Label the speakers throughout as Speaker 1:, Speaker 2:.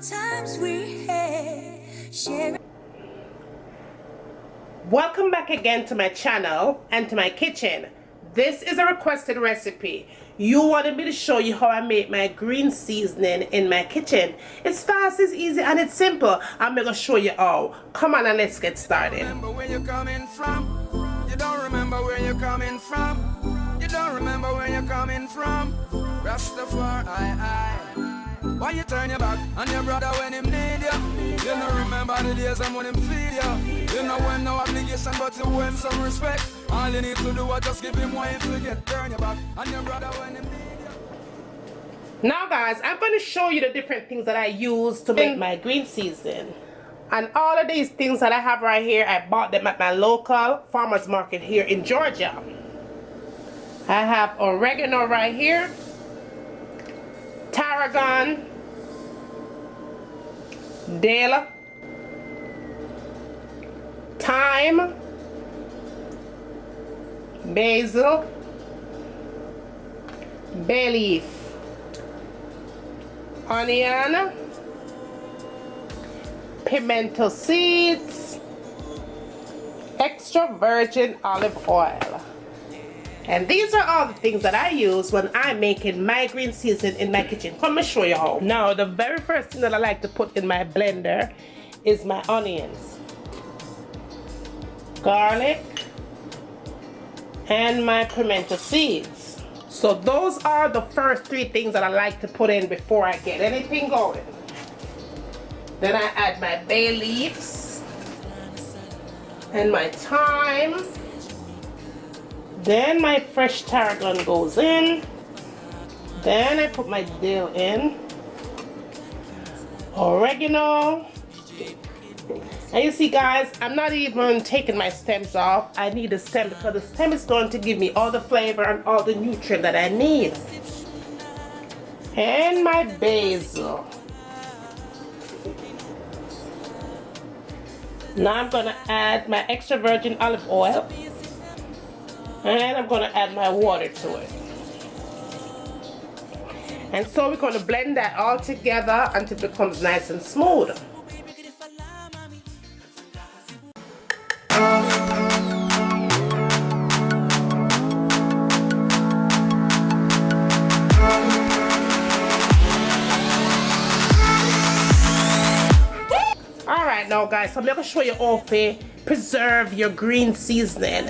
Speaker 1: times we had.
Speaker 2: Welcome back again to my channel and to my kitchen. This is a requested recipe. You wanted me to show you how I make my green seasoning in my kitchen. It's fast, it's easy, and it's simple. I'm gonna show you how. Come on and let's get started.
Speaker 3: Remember where you're coming from. You don't remember where you're coming from. You don't remember where you're coming from. Rastafari, why you turn your back on your brother when him need you? You don't remember the days and when him feed you. You know when no obligation but to owe him some respect. All you need to do is just give him one to get turn your back on your brother when him need you.
Speaker 2: Now guys, I'm going to show you the different things that I use to make my green seasoning. And all of these things that I have right here, I bought them at my local farmer's market here in Georgia. I have oregano right here, tarragon, dill, thyme, basil, bay leaf, onion, pimento seeds, extra virgin olive oil. And these are all the things that I use when I'm making my green seasoning in my kitchen. Come and show you how. Now, the very first thing that I like to put in my blender is my onions, garlic, and my pimento seeds. So those are the first three things that I like to put in before I get anything going. Then I add my bay leaves and my thyme. Then my fresh tarragon goes in. Then I put my dill in, oregano. And you see guys, I'm not even taking my stems off. I need the stem because the stem is going to give me all the flavor and all the nutrient that I need. And my basil. Now I'm going to add my extra virgin olive oil. And I'm going to add my water to it. And so we're going to blend that all together until it becomes nice and smooth. Alright now guys, so I'm going to show you how to preserve your green seasoning.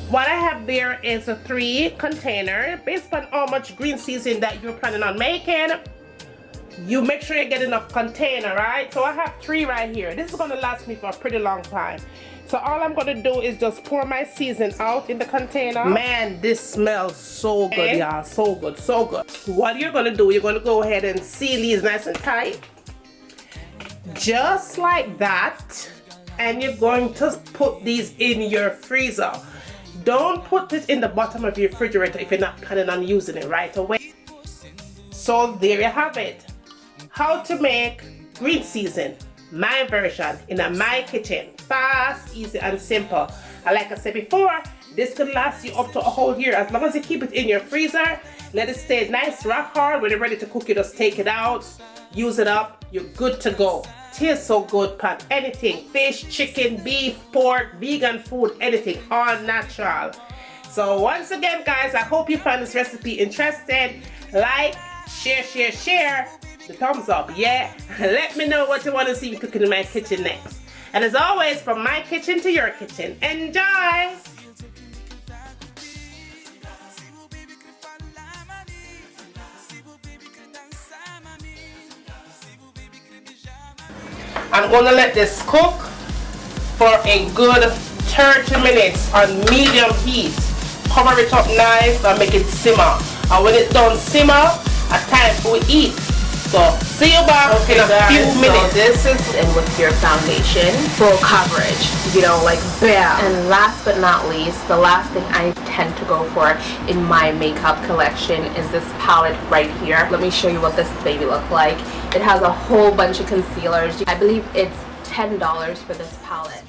Speaker 2: What I have there is a 3 container. Based on how much green seasoning that you're planning on making, you make sure you get enough container, right? So I have 3 right here. This is going to last me for a pretty long time. So all I'm going to do is just pour my seasoning out in the container. Man, this smells so good, y'all. So good, so good. What you're going to do, you're going to go ahead and seal these nice and tight. Just like that. And you're going to put these in your freezer. Don't put it in the bottom of your refrigerator if you're not planning on using it right away. So there you have it. How to make green season, my version, in my kitchen. Fast, easy, and simple. And like I said before, this could last you up to a whole year as long as you keep it in your freezer. Let it stay nice, rock hard. When you're ready to cook, you just take it out, use it up, you're good to go. Tastes so good, Pat. Anything, fish, chicken, beef, pork, vegan food, anything, all natural. So once again guys, I hope you found this recipe interesting. Like, share, the thumbs up, yeah. Let me know what you want to see me cooking in my kitchen next. And as always, from my kitchen to your kitchen, enjoy. I'm going to let this cook for a good 30 minutes on medium heat. Cover it up nice and make it simmer. And when it's done simmer, it's time for we eat. So see you back in a few minutes.
Speaker 4: So this is in with your foundation, full coverage, you know, like bam. And last but not least, the last thing I tend to go for in my makeup collection is this palette right here. Let me show you what this baby looks like. It has a whole bunch of concealers. I believe it's $10 for this palette.